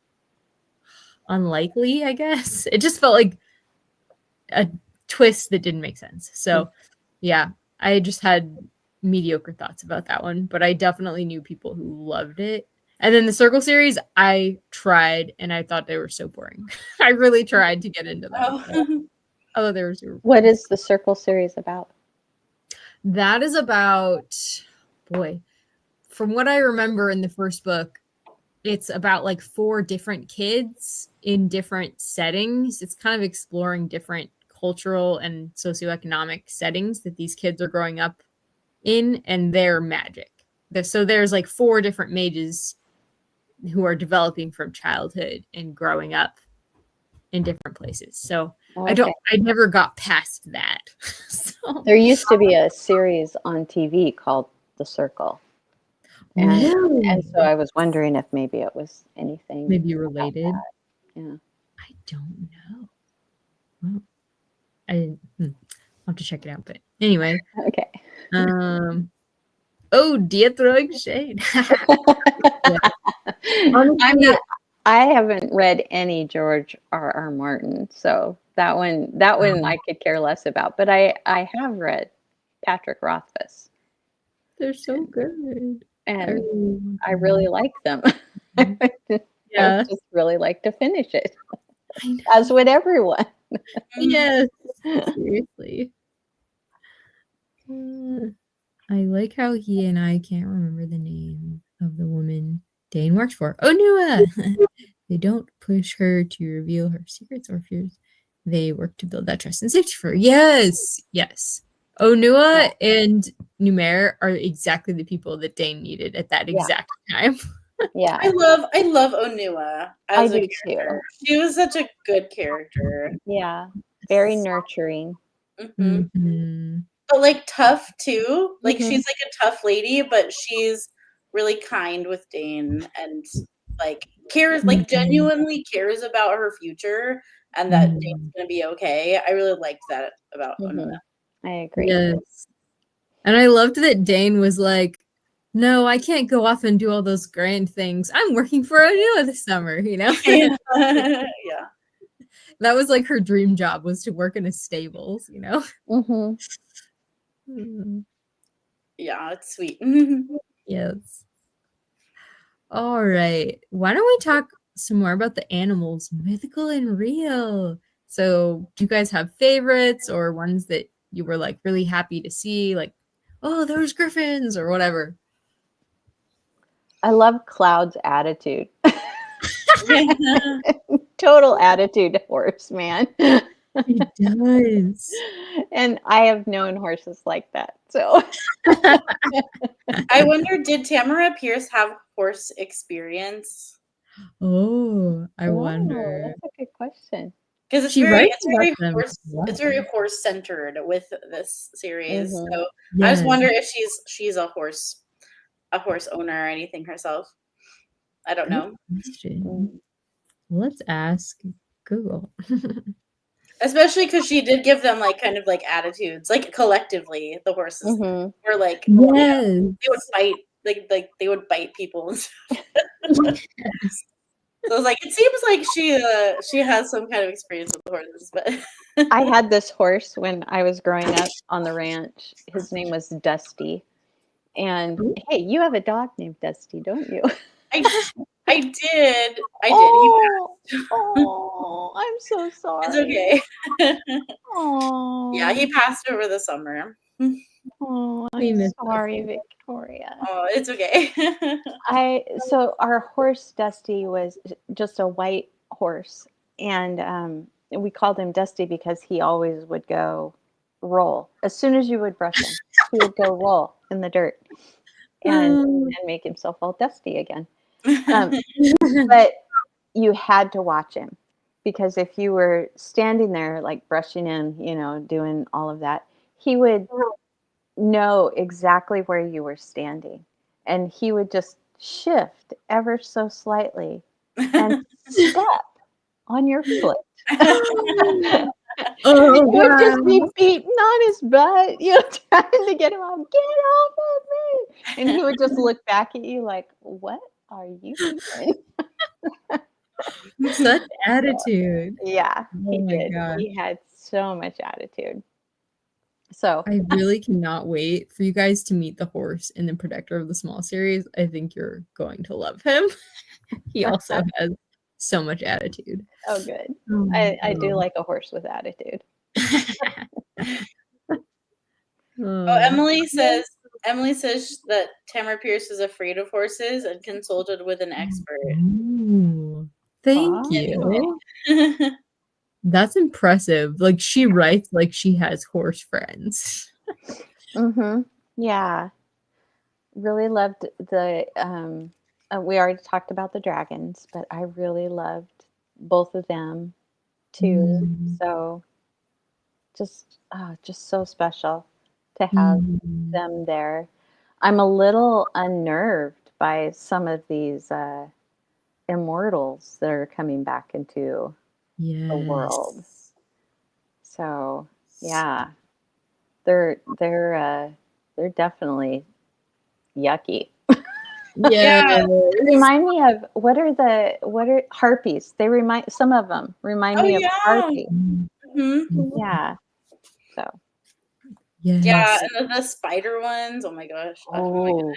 unlikely, I guess. It just felt like a twist that didn't make sense. So yeah, I just had mediocre thoughts about that one, but I definitely knew people who loved it. And then the Circle series, I tried and I thought they were so boring. I really tried to get into them. Although they were super boring.
What is the Circle series about?
That is about, boy, from what I remember in the first book, it's about like 4 different kids in different settings. It's kind of exploring different cultural and socioeconomic settings that these kids are growing up in, and their magic. So there's like 4 different mages who are developing from childhood and growing up in different places. So
Okay.
I never got past that. So,
There used to be a series on TV called The Circle. And so I was wondering if maybe it was anything.
Maybe related.
Yeah.
I don't know. Well, I didn't. I'll have to check it out. But anyway.
Okay.
Oh, dear throwing shade.
I haven't read any George R.R. Martin, so that one I could care less about. But I have read Patrick Rothfuss.
They're so good.
And I really like them.
Yeah.
I just really like to finish it. As would everyone.
Yes. Seriously. I like how he and I can't remember the name of the woman Dane works for. Onua! They don't push her to reveal her secrets or fears. They work to build that trust and safety for her. Yes. Yes. Onua and Numair are exactly the people that Dane needed at that exact time.
Yeah.
I love Onua as
I
a
do
character.
too.
She was such a good character.
Yeah. Very nurturing.
But like tough too. Like she's like a tough lady, but she's really kind with Dane and like cares, like genuinely cares about her future and that Dane's gonna be okay. I really liked that about Onua.
I agree.
Yes. And I loved that Dane was like, no, I can't go off and do all those grand things. I'm working for Onua this summer, you know?
Yeah.
That was like her dream job, was to work in a stables, you know?
Yeah, it's sweet.
Yes. All right. Why don't we talk some more about the animals, mythical and real? So do you guys have favorites or ones that you were like really happy to see? Like, oh, there's griffins or whatever.
I love Cloud's attitude. Total attitude horse, man.
He does.
And I have known horses like that. So
I wonder, did Tamora Pierce have horse experience?
Oh, I wonder.
That's a good question.
Because it's very horse centered with this series. So I just wonder if she's a horse owner or anything herself. I don't know.
Let's ask Google.
Especially because she did give them like kind of like attitudes, like collectively the horses were like they would bite, like they would bite people. So I was like, it seems like she has some kind of experience with the horses. But
I had this horse when I was growing up on the ranch. His name was Dusty. And hey, you have a dog named Dusty, don't you?
I did.
Oh, I'm so sorry.
It's okay.
Oh.
Yeah, he passed over the summer.
Oh, I'm sorry, Victoria.
Oh, it's okay.
So our horse Dusty was just a white horse, and we called him Dusty because he always would go roll. As soon as you would brush him, he would go roll in the dirt and make himself all dusty again. But you had to watch him, because if you were standing there like brushing him, doing all of that, he would know exactly where you were standing. And he would just shift ever so slightly and step on your foot.
Oh,
You would just be
wow.
beating on his butt, you know, trying to get him off. Get off of me! And he would just look back at you like, "What are you doing?"
Such attitude.
Yeah,
Oh
he
my
did.
gosh.
He had so much attitude. So
I really cannot wait for you guys to meet the horse in the Protector of the Small series. I think you're going to love him. He also has so much attitude.
oh, good.
Oh my
I do
God.
like a horse with attitude.
Oh,
Oh.
Emily says that Tamora Pierce is afraid of horses and consulted with an expert.
Ooh, thank
Aw.
you. That's impressive. Like she writes like she has horse friends.
Mm-hmm. Yeah. Really loved the we already talked about the dragons, but I really loved both of them too.
Mm.
So just so special to have
Mm.
them there. I'm a little unnerved by some of these immortals that are coming back into the world.
Yes.
So yeah, they're definitely yucky.
Yeah.
Remind me of what are harpies? They remind some of them remind
Oh
me of
yeah.
harpies.
Mhm.
Yeah. So
Yes.
Yeah, and the spider ones. Oh my gosh.
oh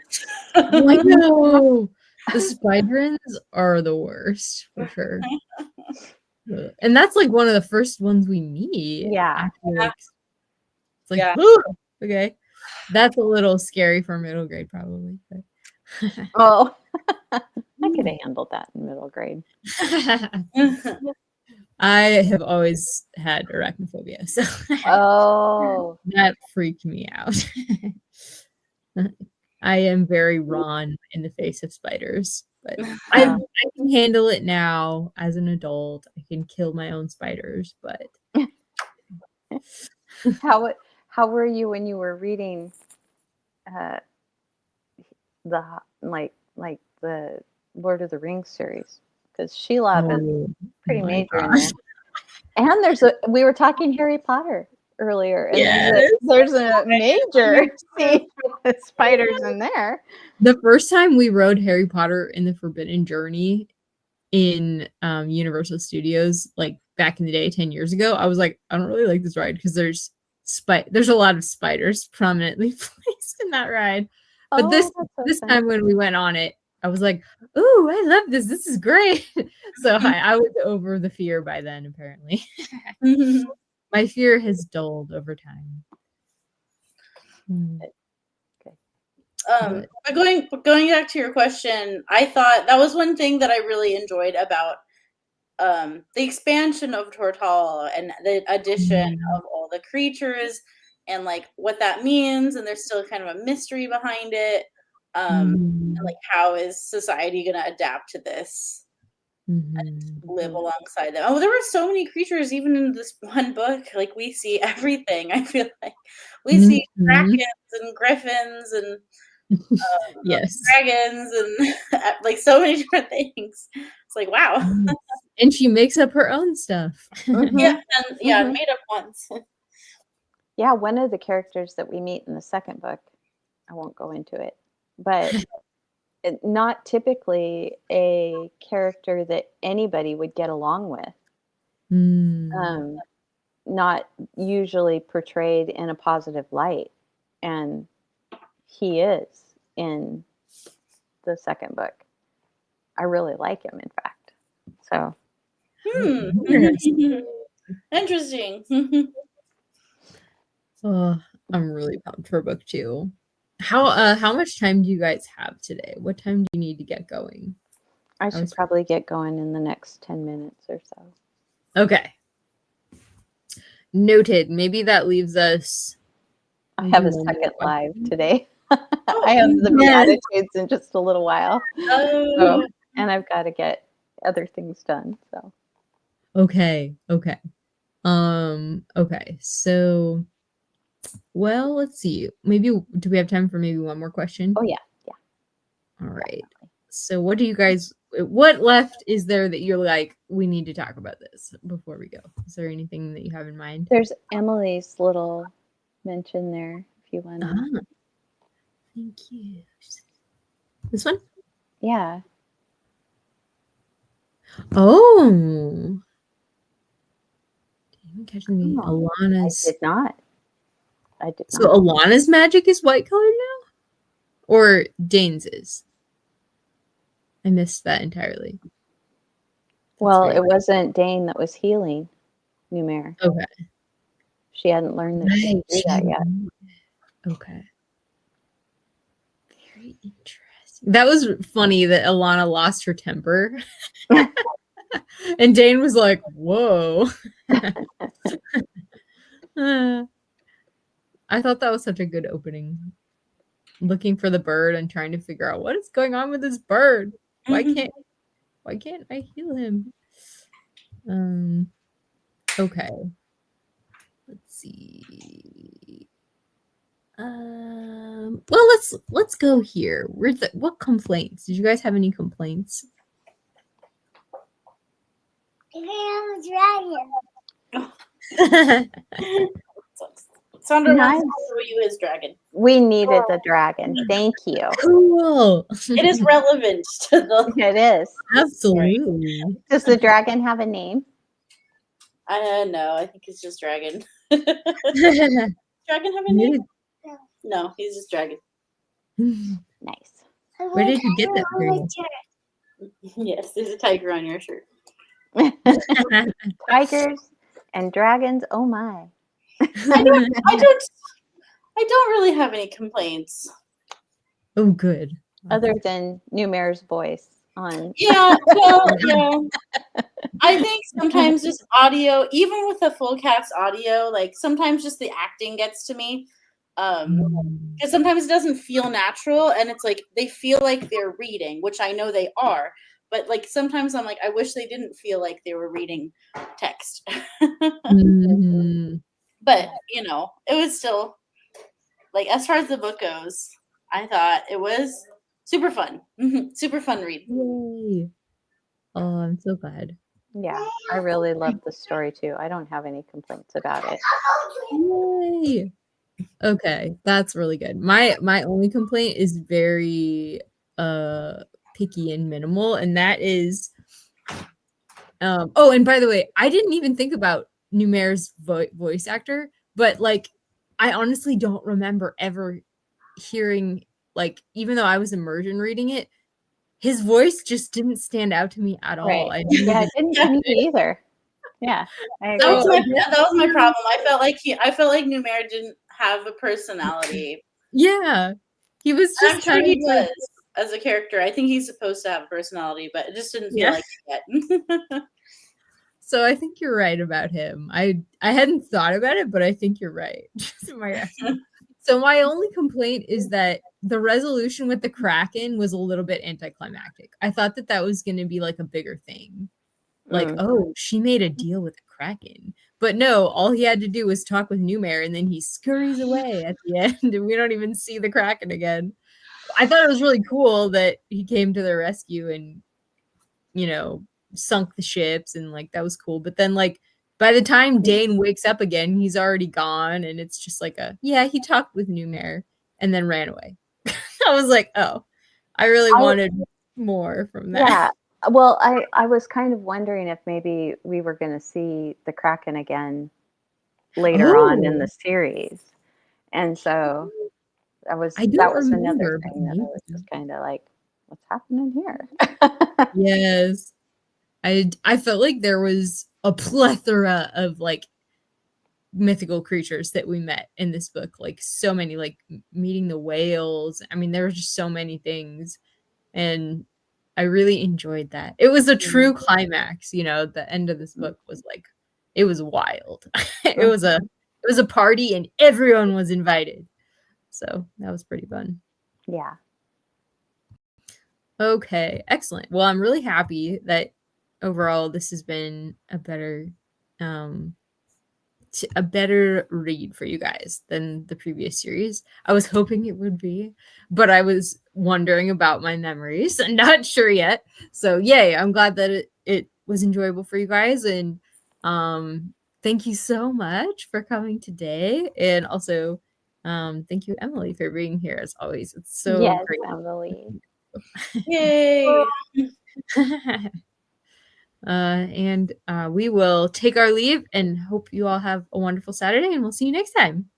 Oh, I know. The Spiderins are the worst for sure. And that's like one of the first ones we meet.
yeah.
Actually, like, it's like,
Yeah.
"Ooh, okay. That's a little scary for middle grade, probably. But
Oh, I could have handled that in middle grade.
I have always had arachnophobia, so
Oh,
that freaked me out. I am very Ron in the face of spiders, but I can handle it now as an adult. I can kill my own spiders, but
how were you when you were reading uh, like the Lord of the Rings series? Because Shelob is
oh
pretty
my
major in
gosh.
there. And we were talking Harry Potter earlier, and
Yes.
there's a major scene with spiders in there.
The first time we rode Harry Potter in the Forbidden Journey in Universal Studios, like back in the day, 10 years ago, I was like, I don't really like this ride because there's a lot of spiders prominently placed in that ride. But
Oh, that's so
this
fun.
time when we went on it, I was like, "Ooh, I love this. This is great." So I was over the fear by then, apparently. My fear has dulled over time.
But going back to your question, I thought that was one thing that I really enjoyed about the expansion of Tortall and the addition of all the creatures and like what that means, and there's still kind of a mystery behind it. And like how is society gonna adapt to this and live alongside them? Oh, there were so many creatures even in this one book. Like we see everything. I feel like we see krakens and griffins and
Yes.
dragons and like so many different things. It's like wow.
And she makes up her own stuff.
Yeah, and made up once.
Yeah, one of the characters that we meet in the second book, I won't go into it, but not typically a character that anybody would get along with. Not usually portrayed in a positive light, and he is in the second book. I really like him, in fact. So
Interesting.
Oh, I'm really pumped for book 2. How much time do you guys have today? What time do you need to get going?
I should probably get going in the next 10 minutes or so.
Okay. Noted. Maybe that leaves us.
I have a second live today. I have the Beatitudes in just a little while. So, and I've got to get other things done. So
Okay. Okay. So Well, let's see. Maybe do we have time for maybe one more question?
Oh yeah.
All right. So what left is there that you're like, we need to talk about this before we go? Is there anything that you have in mind?
There's Emily's little mention there if you want to.
Thank you. This one?
Yeah.
Oh. Catching me.
Oh,
Alana's.
I did not.
So Alana's magic is white colored now? Or Dane's is? I missed that entirely.
Well, it wasn't Dane that was healing Numair.
Okay.
She hadn't learned that she could do that yet.
Okay. Very interesting. That was funny that Alana lost her temper. And Dane was like, whoa. I thought that was such a good opening. Looking for the bird and trying to figure out what is going on with this bird. Why can't I heal him? Okay. Let's see. Well, let's go here. What complaints? Did you guys have any complaints?
I have a dragon.
Sandra
Nice.
wants to show you his dragon.
We needed the dragon. Thank you.
Cool.
It is relevant to the.
It is.
Absolutely.
Does the dragon have a name?
No, I think it's just dragon. Dragon have a name? No, he's just dragon.
Nice.
Where did you get that dragon?
Yes, there's a tiger on your shirt.
Tigers and dragons. Oh my.
I don't really have any complaints.
Oh, good.
Other than Numair's voice on.
Yeah, well, I think sometimes just audio, even with the full cast audio, like sometimes just the acting gets to me. Because sometimes it doesn't feel natural, and it's like they feel like they're reading, which I know they are, but like sometimes I'm like, I wish they didn't feel like they were reading text. But it was still like, as far as the book goes, I thought it was super fun. Super fun read.
Yay. Oh, I'm so glad.
Yeah, I really love the story too. I don't have any complaints about it.
Yay. Okay, that's really good. My only complaint is very picky and minimal, and that is and by the way, I didn't even think about Numair's voice actor, but like I honestly don't remember ever hearing, like, even though I was immersion reading it, his voice just didn't stand out to me at all.
Right. Yeah, it didn't to me either. Yeah, I agree.
That was my problem. I felt like Numair didn't have a personality.
Yeah, he was just.
I'm sure he does as a character. I think he's supposed to have a personality, but it just didn't feel like it yet.
So I think you're right about him. I hadn't thought about it, but I think you're right. So my only complaint is that the resolution with the Kraken was a little bit anticlimactic. I thought that was going to be like a bigger thing. Like, oh, she made a deal with the Kraken. But no, all he had to do was talk with Numair, and then he scurries away at the end, and we don't even see the Kraken again. I thought it was really cool that he came to their rescue and, sunk the ships, and like that was cool. But then like by the time Dane wakes up again, he's already gone, and it's just like he talked with Numair and then ran away. I was like, oh, I really wanted more from that.
Yeah. Well, I was kind of wondering if maybe we were going to see the Kraken again later on in the series, and so that was another thing that I was just kind of like, what's happening here?
Yes. I felt like there was a plethora of like mythical creatures that we met in this book, like so many, like meeting the whales. I mean, there were just so many things, and I really enjoyed that. It was a true climax. The end of this book was like, it was wild. It was a party, and everyone was invited. So that was pretty fun.
Yeah.
Okay, excellent. Well, I'm really happy that overall this has been a better a better read for you guys than the previous series. I was hoping it would be, but I was wondering about my memories and not sure yet. So yay, I'm glad that it was enjoyable for you guys. And thank you so much for coming today. And also thank you, Emily, for being here as always. It's so
Yes,
great.
Emily.
Yay.
And we will take our leave and hope you all have a wonderful Saturday, and we'll see you next time.